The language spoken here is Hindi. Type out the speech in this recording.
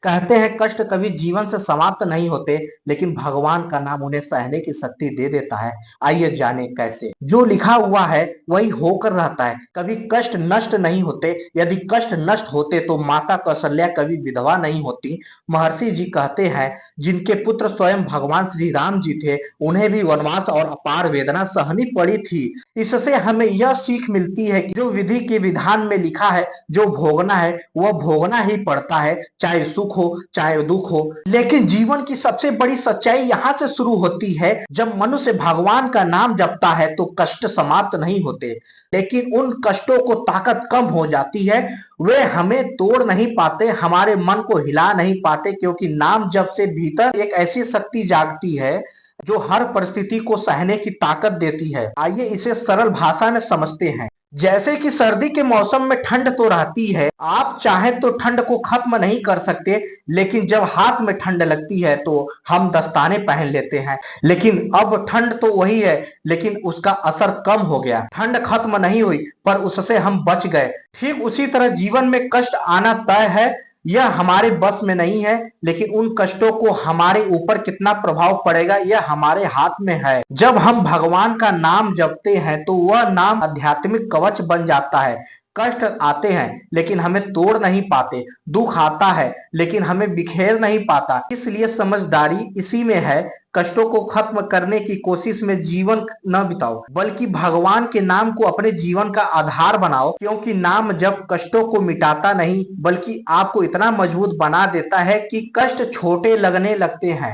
कहते हैं कष्ट कभी जीवन से समाप्त नहीं होते, लेकिन भगवान का नाम उन्हें सहने की शक्ति दे देता है। आइए जाने कैसे। जो लिखा हुआ है वही होकर रहता है। कभी कष्ट नष्ट नहीं होते। यदि कष्ट नष्ट होते तो माता कौशल्या कभी विधवा नहीं होती। महर्षि जी कहते हैं जिनके पुत्र स्वयं भगवान श्री राम जी थे, उन्हें भी वनवास और अपार वेदना सहनी पड़ी थी। इससे हमें यह सीख मिलती है कि जो विधि के विधान में लिखा है, जो भोगना है वह भोगना ही पड़ता है, चाहे सुख हो चाहे दुख हो। लेकिन जीवन की सबसे बड़ी सच्चाई यहाँ से शुरू होती है, जब मनुष्य भगवान का नाम जपता है तो कष्ट समाप्त नहीं होते, लेकिन उन कष्टों को ताकत कम हो जाती है। वे हमें तोड़ नहीं पाते, हमारे मन को हिला नहीं पाते, क्योंकि नाम जप से भीतर एक ऐसी शक्ति जागती है जो हर परिस्थिति को सहने की ताकत देती है। आइए इसे सरल भाषा में समझते हैं। जैसे कि सर्दी के मौसम में ठंड तो रहती है, आप चाहे तो ठंड को खत्म नहीं कर सकते, लेकिन जब हाथ में ठंड लगती है तो हम दस्ताने पहन लेते हैं। लेकिन अब ठंड तो वही है, लेकिन उसका असर कम हो गया। ठंड खत्म नहीं हुई, पर उससे हम बच गए। ठीक उसी तरह जीवन में कष्ट आना तय है, यह हमारे बस में नहीं है, लेकिन उन कष्टों को हमारे ऊपर कितना प्रभाव पड़ेगा यह हमारे हाथ में है। जब हम भगवान का नाम जपते हैं तो वह नाम आध्यात्मिक कवच बन जाता है। कष्ट आते हैं लेकिन हमें तोड़ नहीं पाते, दुख आता है लेकिन हमें बिखेर नहीं पाता। इसलिए समझदारी इसी में है, कष्टों को खत्म करने की कोशिश में जीवन न बिताओ, बल्कि भगवान के नाम को अपने जीवन का आधार बनाओ, क्योंकि नाम जब कष्टों को मिटाता नहीं बल्कि आपको इतना मजबूत बना देता है कि कष्ट छोटे लगने लगते हैं।